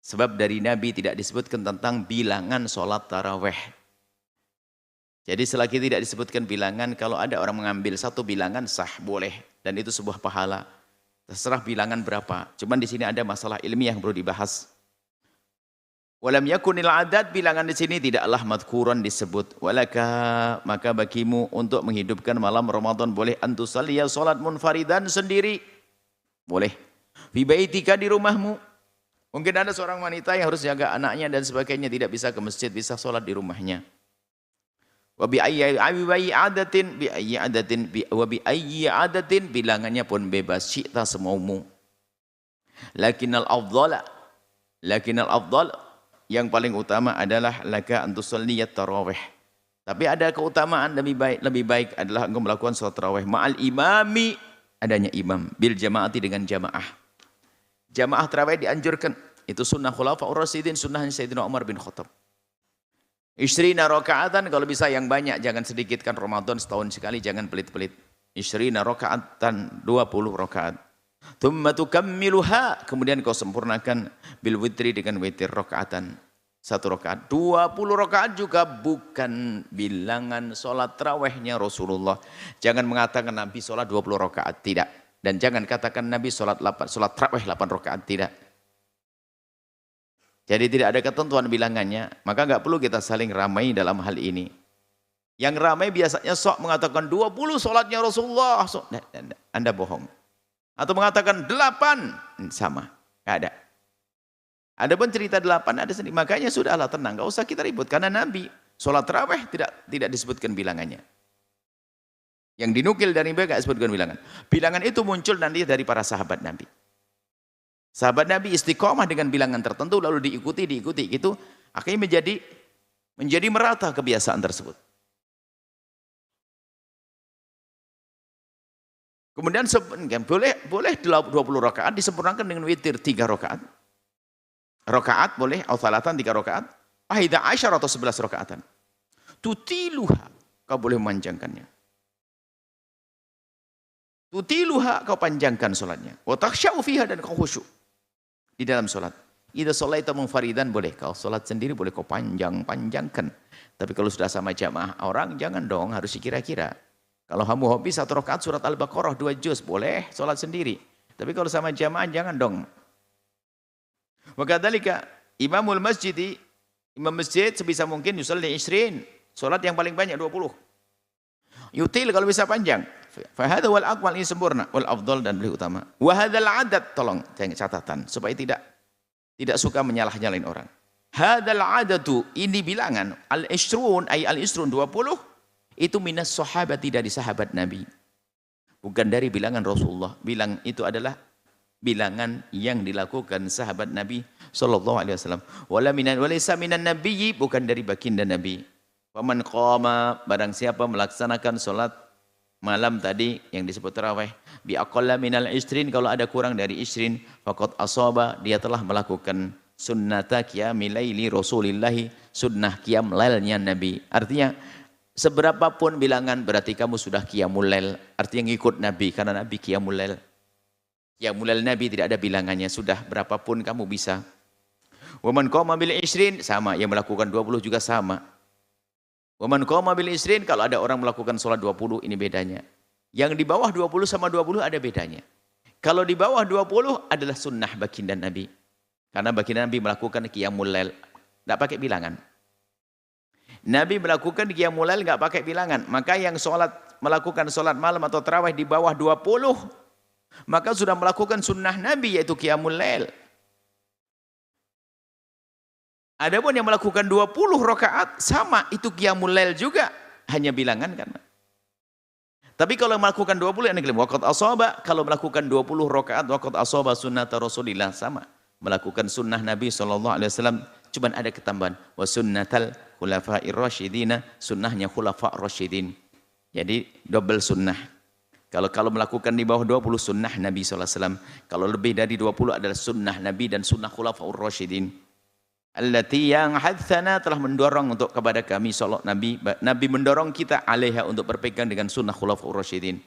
S1: Sebab dari Nabi tidak disebutkan tentang bilangan solat tarawih. Jadi selagi tidak disebutkan bilangan, kalau ada orang mengambil satu bilangan sah, boleh. Dan itu sebuah pahala. Terserah bilangan berapa. Cuman di sini ada masalah ilmiah yang perlu dibahas. Walam yakunil adad, bilangan di sini tidaklah madkuran disebut. Walaka, maka bagimu untuk menghidupkan malam Ramadan boleh antusalliya salat munfaridan sendiri. Boleh. Fi baitika, di rumahmu. Mungkin ada seorang wanita yang harus jaga anaknya dan sebagainya, tidak bisa ke masjid, bisa salat di rumahnya. Wa bi ayyi adatin, bilangannya pun bebas, syi'ta semaumu. Lakinnal afdal, yang paling utama adalah laka antusalliyat tarawih. Tapi ada keutamaan lebih baik adalah engkau melakukan salat tarawih ma'al imami, adanya imam, bil jamaati, dengan jamaah. Jamaah tarawih dianjurkan, itu sunnah khulafaur rasyidin, sunnahnya Sayyidina Umar bin Khattab. Isyrina rakaatan, kalau bisa yang banyak, jangan sedikit, kan Ramadan setahun sekali, jangan pelit-pelit. Isyrina rakaatan, 20 rakaat. Thumma tukammiluha, kemudian kau sempurnakan bil witri, dengan witir rakaatan, 1 rakaat. 20 rakaat juga bukan bilangan solat tarawihnya Rasulullah. Jangan mengatakan Nabi solat 20 rakaat, tidak. Dan jangan katakan Nabi solat tarawih 8 rakaat, tidak. Jadi tidak ada ketentuan bilangannya, maka nggak perlu kita saling ramai dalam hal ini. Yang ramai biasanya sok mengatakan 20 sholatnya Rasulullah, Anda bohong. Atau mengatakan 8, sama, nggak ada. Ada pun cerita 8 ada sendiri, makanya sudahlah tenang, nggak usah kita ribut, karena Nabi sholat tarawih tidak disebutkan bilangannya. Yang dinukil dari mereka nggak disebutkan bilangan. Bilangan itu muncul nanti dari para sahabat Nabi. Sahabat Nabi istiqomah dengan bilangan tertentu, lalu diikuti gitu, akhirnya menjadi merata kebiasaan tersebut. Kemudian boleh 20 rakaat disempurnakan dengan witir 3 rakaat. Rakaat boleh, awsalatan 3 rakaat. Ahida Aisyah atau 11 rakaatan. Tutiluha, kau boleh memanjangkannya. Tutiluha, kau panjangkan sholatnya. Wa takhsya'u fiha, dan kau khusyuk di dalam sholat. Idza sholaita munfaridan, boleh kau sholat sendiri, boleh kau panjangkan. Tapi kalau sudah sama jamaah orang, jangan dong, harus dikira-kira. Kalau kamu hobi 1 rakaat surat Al-Baqarah 2 juz, boleh sholat sendiri. Tapi kalau sama jamaah, jangan dong. Wa kadzalika imamul masjid, imam masjid sebisa mungkin yusalli 20, sholat yang paling banyak 20. Yutil kalau bisa panjang. Fa hadza wal aqwal, ini sempurna, wal afdal, dan lebih utama. Wa hadzal adad, tolong catatan supaya tidak suka menyalah-nyalain orang. Hadzal adadu, ini bilangan, al-ishrun, ay al-ishrun 20, itu minas sahabati, dari sahabat Nabi. Bukan dari bilangan Rasulullah. Bilang itu adalah bilangan yang dilakukan sahabat Nabi sallallahu alaihi wasallam. Walaysa minan nabiyyi, bukan dari baginda Nabi. Faman qama, barang siapa melaksanakan salat malam tadi yang disebut tarawih bi aqalla minal isrin, kalau ada kurang dari isrin, faqad asaba, dia telah melakukan sunnata qiyamil laili Rasulillahi, sunnah qiyam lailnya Nabi. Artinya seberapapun bilangan berarti kamu sudah qiyamul lail, artinya ngikut Nabi, karena Nabi qiyamul lail. Qiyamul lail Nabi tidak ada bilangannya, sudah berapapun kamu bisa. Wa man qama bil isrin, sama, yang melakukan 20 juga sama. Waman qama bil isrin, kalau ada orang melakukan sholat 20, ini bedanya. Yang di bawah 20 sama 20 ada bedanya. Kalau di bawah 20 adalah sunnah baginda Nabi. Karena baginda Nabi melakukan qiyamul lail, tidak pakai bilangan. Nabi melakukan qiyamul lail enggak pakai bilangan. Maka yang melakukan sholat malam atau tarawih di bawah 20, maka sudah melakukan sunnah Nabi, yaitu qiyamul lail. Adapun yang melakukan 20 rakaat, sama, itu qiyamul lail juga. hanya bilangan kan. Tapi kalau melakukan 20 yang klaim waqad ashaba, kalau melakukan 20 rakaat waqad ashaba sunnata Rasulillah, sama. Melakukan sunnah Nabi SAW, cuman ada ketambahan wa sunnatal khulafa'ir rasyidin, sunnahnya khulafa' rasyidin. Jadi double sunnah. Kalau melakukan di bawah 20 sunnah Nabi SAW, kalau lebih dari 20 adalah sunnah Nabi dan sunnah khulafa'ur rasyidin. Allati yang hadsana, telah mendorong untuk kepada kami Nabi mendorong kita alaiha untuk berpegang dengan sunnah khulafa'ur rasyidin.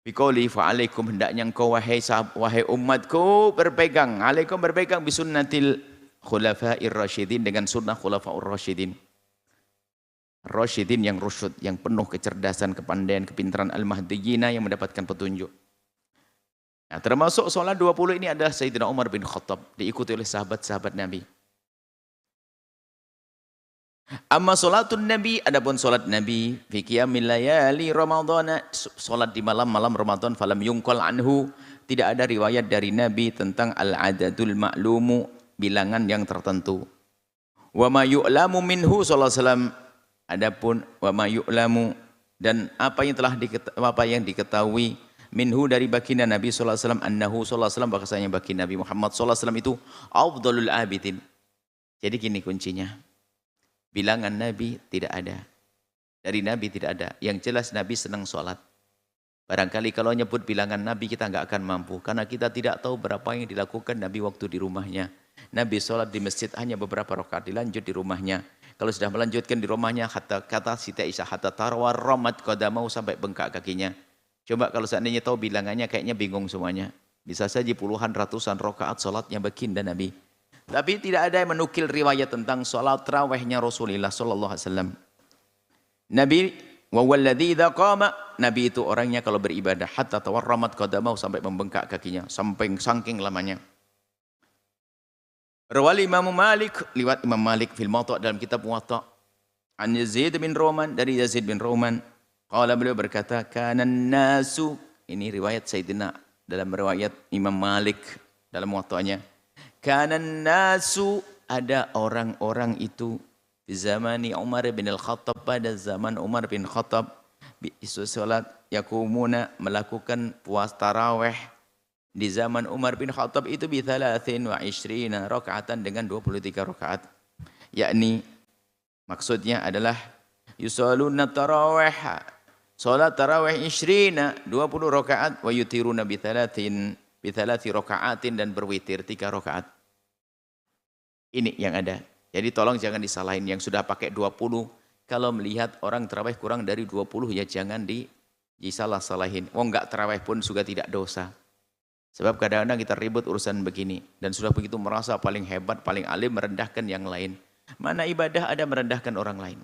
S1: Biqauli fa'alaikum, hendaknya engkau wahai umatku berpegang, alaikum berpegang bisunnatil khulafa'ir rasyidin, dengan sunnah khulafa'ur rasyidin. Rasyidin yang rusyud, yang penuh kecerdasan, kepandaian, kepintaran, al-mahdiyina, yang mendapatkan petunjuk. Nah, termasuk sholat 20 ini adalah Sayyidina Umar bin Khattab, diikuti oleh sahabat-sahabat Nabi. Amma sholatun Nabi, adapun sholat Nabi fi qiyamil layali Ramadhan, sholat di malam-malam Ramadan, falam yungqal anhu, tidak ada riwayat dari Nabi tentang al-adadul ma'lumu, bilangan yang tertentu. Wa ma yu'lamu minhu sallallahu alaihi wasallam, adapun wa ma yu'lamu, dan apa yang diketahui minhu dari baginda Nabi sallallahu alaihi wasallam, annahu sallallahu alaihi wasallam, bahwasanya baginda Nabi Muhammad sallallahu alaihi wasallam itu afdhalul abidin. Jadi gini kuncinya. Bilangan Nabi tidak ada. Dari Nabi tidak ada. Yang jelas Nabi senang sholat. Barangkali kalau nyebut bilangan Nabi kita nggak akan mampu. Karena kita tidak tahu berapa yang dilakukan Nabi waktu di rumahnya. Nabi sholat di masjid hanya beberapa rakaat, dilanjut di rumahnya. Kalau sudah melanjutkan di rumahnya, kata Siti Aisyah, hatta tarwa ramat qadamau, sampai bengkak kakinya. Coba kalau seandainya tahu bilangannya, kayaknya bingung semuanya. Bisa saja puluhan ratusan rakaat sholatnya baginda Nabi. Tapi tidak ada yang menukil riwayat tentang sholat tarawihnya Rasulullah sallallahu alaihi wasallam. Nabi wa walladzi idza qama, Nabi itu orangnya kalau beribadah hatta tawarramat qadamau, sampai membengkak kakinya, sampai saking lamanya. Rawali Imam Malik, liwat Imam Malik fil Muwatta, dalam kitab Muwatta, an Yazid bin Roman, dari Yazid bin Roman, qala, beliau berkata, kanan nasu, ini riwayat Sayyidina dalam riwayat Imam Malik dalam Muwatta'nya. Kanan nasu, ada orang-orang itu di zamani Umar bin Al-Khattab, pada zaman Umar bin Khattab, isu salat yakumuna, melakukan puasa tarawih di zaman Umar bin Khattab itu bi 23 rakaatan, dengan 23 rakaat. Yakni maksudnya adalah yusalluna tarawih, salat tarawih 20 rakaat, wa yutiruna bi 3 rakaatin, dan berwitir 3 rakaat. Ini yang ada. Jadi tolong jangan disalahin yang sudah pakai 20. Kalau melihat orang tarawih kurang dari 20 ya jangan disalah-salahin. Enggak tarawih pun juga tidak dosa. Sebab kadang-kadang kita ribut urusan begini dan sudah begitu merasa paling hebat, paling alim, merendahkan yang lain. Mana ibadah ada merendahkan orang lain.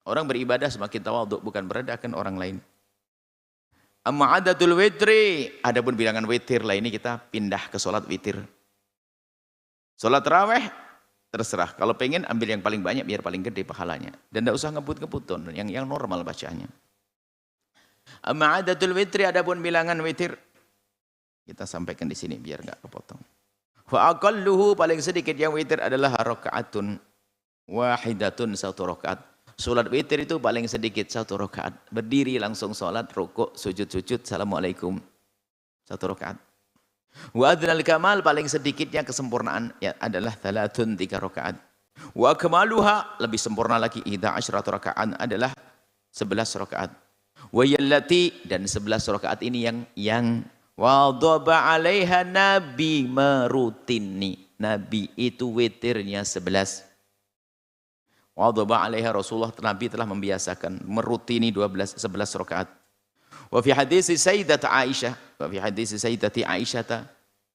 S1: Orang beribadah semakin tawadhu, bukan merendahkan orang lain. Amma adatul witri, adapun bilangan witir lah, ini kita pindah ke sholat witir. Sholat tarawih terserah, kalau pengen ambil yang paling banyak biar paling gede pahalanya, dan tidak usah ngebut-ngebut, yang normal bacaannya. Amma adatul witri, adapun bilangan witir, kita sampaikan di sini biar nggak kepotong. Fa aqalluhu, paling sedikit yang witir adalah rakaatun wahidatun, 1 rakaat. Salat witir itu paling sedikit 1 rakaat. Berdiri langsung salat, rukuk, sujud-sujud, assalamualaikum, 1 rakaat. Wa adnal kamal, paling sedikitnya kesempurnaan ya adalah 3 rakaat. Wa kamaluha, lebih sempurna lagi, 11 rakaat, adalah 11 rakaat. Wa yallati, dan 11 rakaat ini yang wadhaba 'alaiha, Nabi merutini. Nabi itu witirnya 11. Wadhaba 'alaiha, Rasulullah Nabi telah membiasakan merutini 11 rakaat. Wa fi hadis Sayyidat Aisyah, wa fi hadis Sayyidati Aisyah,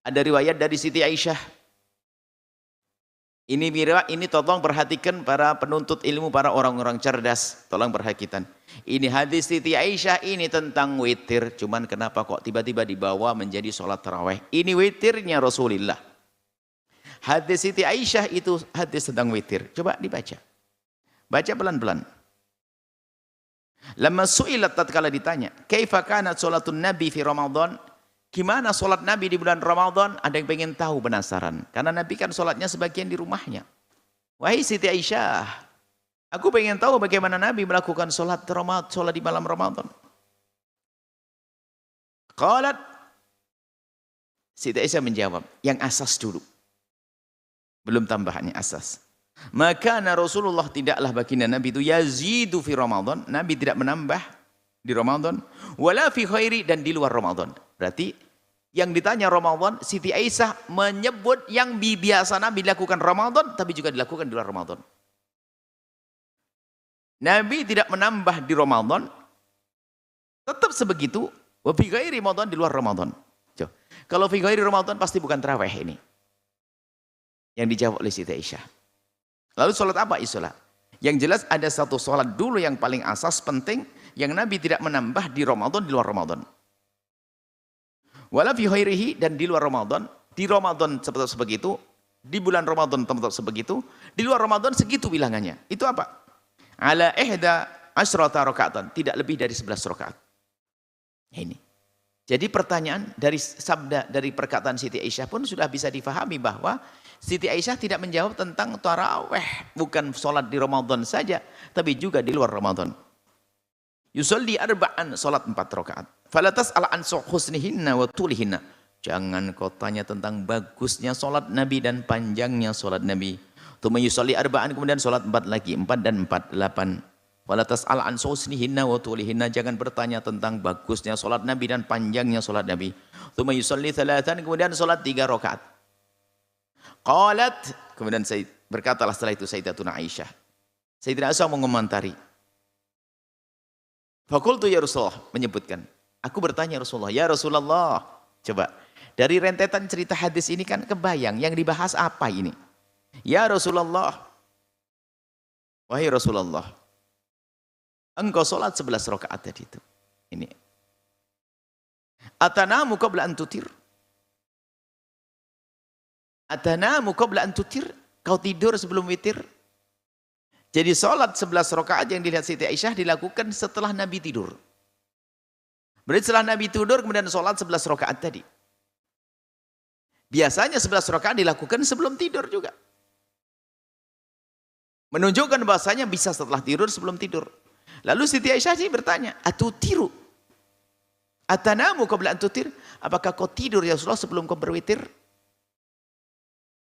S1: ada riwayat dari Siti Aisyah. Ini tolong perhatikan para penuntut ilmu, para orang-orang cerdas, tolong perhatikan. Ini hadis Siti Aisyah ini tentang witir, cuman kenapa kok tiba-tiba dibawa menjadi sholat tarawih? Ini witirnya Rasulullah. Hadis Siti Aisyah itu hadis tentang witir. Coba dibaca. Baca pelan-pelan. Lama su'ilat, tatkala ditanya, kaifa kanat sholatun Nabi fi Ramadan? Gimana sholat Nabi di bulan Ramadan? Ada yang pengen tahu, penasaran. Karena Nabi kan sholatnya sebagian di rumahnya. Wahai Siti Aisyah, Aku pengen tahu bagaimana Nabi melakukan sholat di malam Ramadan. Qalat, Siti Aisyah menjawab, yang asas dulu. Belum tambahannya asas. Maka Rasulullah tidaklah baginda Nabi itu yazidu fi Ramadan. Nabi tidak menambah di Ramadan. Wala fi khairi, dan di luar Ramadan. Berarti yang ditanya Ramadan, Siti Aisyah menyebut yang biasa Nabi lakukan Ramadan, tapi juga dilakukan di luar Ramadan. Nabi tidak menambah di Ramadan, tetap sebegitu. Wa fi ghairi Ramadan, di luar Ramadan. Kalau fi ghairi Ramadan pasti bukan tarawih ini. Yang dijawab oleh Siti Aisyah. Lalu sholat apa isolah? Yang jelas ada satu sholat dulu yang paling asas penting, yang Nabi tidak menambah di Ramadan, di luar Ramadan. Wala fi ghairihi, dan di luar Ramadan. Di Ramadan tetap sebegitu, di bulan Ramadan tetap sebegitu, di luar Ramadan segitu bilangannya. Itu apa? Ala ihda asyrata rakaatan, tidak lebih dari 11 rakaat. Ini. Jadi pertanyaan dari sabda, dari perkataan Siti Aisyah pun sudah bisa difahami bahwa Siti Aisyah tidak menjawab tentang tarawih, bukan sholat di Ramadan saja, tapi juga di luar Ramadan. Yusolli arba'an, sholat 4 rakaat. Falatas ala an husnihinna wa tulihinna. Jangan kau tanya tentang bagusnya sholat Nabi dan panjangnya sholat Nabi. Tuma yusolli arba'an, kemudian sholat 4 lagi, 4 dan 4, 8. Falatas ala an husnihinna wa tulihinna. Jangan bertanya tentang bagusnya sholat Nabi dan panjangnya sholat Nabi. Tuma yusolli thalathan, kemudian sholat 3 rakaat. Qalat, kemudian saya berkatalah setelah itu Sayyidatuna Aisyah. Sayyidatuna Aisyah mengomentari. Fakultu ya Rasulullah, menyebutkan. Aku bertanya Rasulullah, ya Rasulullah. Coba, dari rentetan cerita hadis ini kan kebayang yang dibahas apa ini. Ya Rasulullah. Wahai Rasulullah. Engkau sholat 11 rakaat tadi itu. Ini. Atanamu qabla an tutir. Atanamu qabla an tutir. Kau tidur sebelum witir. Jadi sholat 11 rakaat yang dilihat Siti Aisyah dilakukan setelah Nabi tidur. Berarti setelah Nabi tidur kemudian sholat 11 rakaat tadi. Biasanya 11 rakaat dilakukan sebelum tidur juga. Menunjukkan bahasanya bisa setelah tidur sebelum tidur. Lalu Siti Aisyah bertanya, atutiru? Atanamu qabla an tutir? Apakah kau tidur ya Rasulullah sebelum kau berwitir?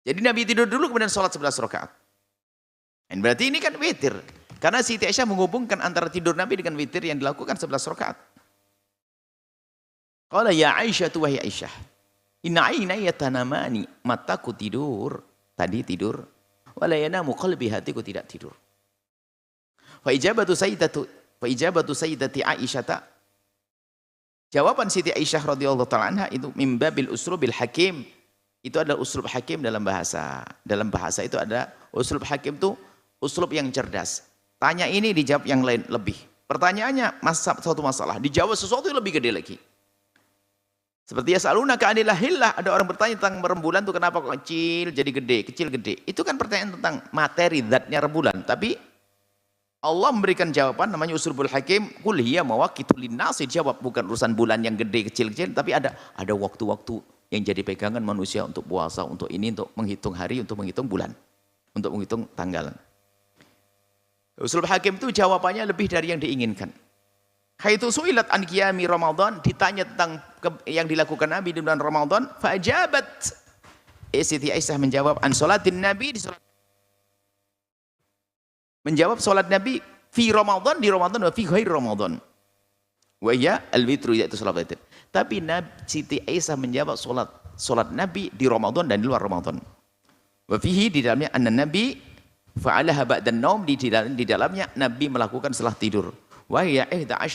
S1: Jadi Nabi tidur dulu kemudian sholat 11 rakaat. Dan berarti ini kan witir. Karena Siti Aisyah menghubungkan antara tidur Nabi dengan witir yang dilakukan 11 rakaat. Qala ya Aisyah tu wahai Aisyah. Inna aynaya tanamani, mataku tidur. Tadi tidur. Wala yanamu qalbi, hatiku tidak tidur. Fa ijabatu sayyidati Aisyah. Jawaban Siti Aisyah radhiyallahu ta'ala anha itu mimbabil uslubil hakim. Itu adalah uslub hakim dalam bahasa. Dalam bahasa itu ada uslub hakim itu uslub yang cerdas. Tanya ini dijawab yang lain lebih. Pertanyaannya satu masalah, dijawab sesuatu yang lebih gede lagi. Seperti yasalunaka anil ahillah, ada orang bertanya tentang rembulan itu kenapa kok kecil jadi gede, kecil gede. Itu kan pertanyaan tentang materi zatnya rembulan, tapi Allah memberikan jawaban namanya uslubul hakim, qul hiya mawaqitul linnasi, jawab bukan urusan bulan yang gede kecil-kecil, tapi ada waktu-waktu yang jadi pegangan manusia untuk puasa, untuk ini, untuk menghitung hari, untuk menghitung bulan, untuk menghitung tanggal. Uslub hakim itu jawabannya lebih dari yang diinginkan. Haitsu su'ilat an qiyami Ramadan, ditanya tentang yang dilakukan Nabi di bulan Ramadan, fa'ajabat. Siti Aisyah menjawab an salatin Nabi, di salat. Menjawab salat Nabi fi Ramadan, di Ramadan, wa fi ghairi Ramadan. Wa ya al-witru, yaitu salat witir. Tapi Siti Aisyah menjawab salat Nabi di Ramadan dan di luar Ramadan. Wa fihi, di dalamnya anna Nabi fa'alaha ba'dan naum, di dalamnya Nabi melakukan setelah tidur. Wa hiya 11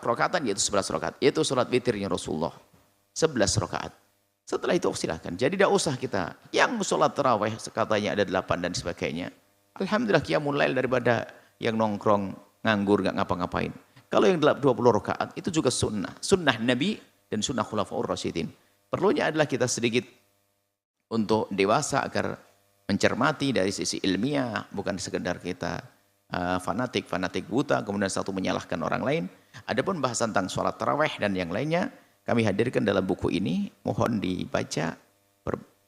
S1: rakaatan, yaitu 11 rakaat. Yaitu salat witirnya Rasulullah. 11 rakaat. Setelah itu silakan. Jadi tidak usah kita yang salat tarawih katanya ada 8 dan sebagainya. Alhamdulillah qiyamul lail daripada yang nongkrong nganggur enggak ngapa-ngapain. Kalau yang 20 rakaat itu juga sunnah Nabi dan sunnah khulafaur rasyidin. Perlunya adalah kita sedikit untuk dewasa agar mencermati dari sisi ilmiah, bukan sekedar kita fanatik buta kemudian satu menyalahkan orang lain. Adapun bahasan tentang sholat tarawih dan yang lainnya kami hadirkan dalam buku ini, mohon dibaca,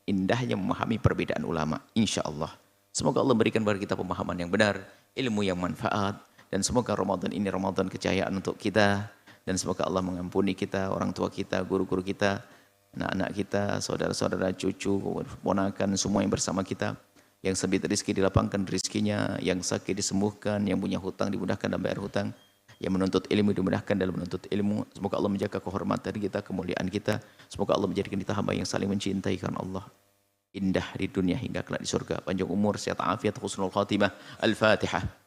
S1: indahnya memahami perbedaan ulama insyaallah. Semoga Allah berikan kepada kita pemahaman yang benar, ilmu yang manfaat, dan semoga Ramadan ini Ramadan kejayaan untuk kita, dan semoga Allah mengampuni kita, orang tua kita, guru-guru kita, anak-anak kita, saudara-saudara, cucu, ponakan, semua yang bersama kita. Yang sempit rezeki dilapangkan rezekinya, yang sakit disembuhkan, yang punya hutang dimudahkan dalam bayar hutang, yang menuntut ilmu dimudahkan dalam menuntut ilmu. Semoga Allah menjaga kehormatan kita, kemuliaan kita. Semoga Allah menjadikan kita hamba yang saling mencintai karena Allah. Indah di dunia hingga kelak di surga. Panjang umur, sehat afiat, husnul khatimah. Al-Fatihah.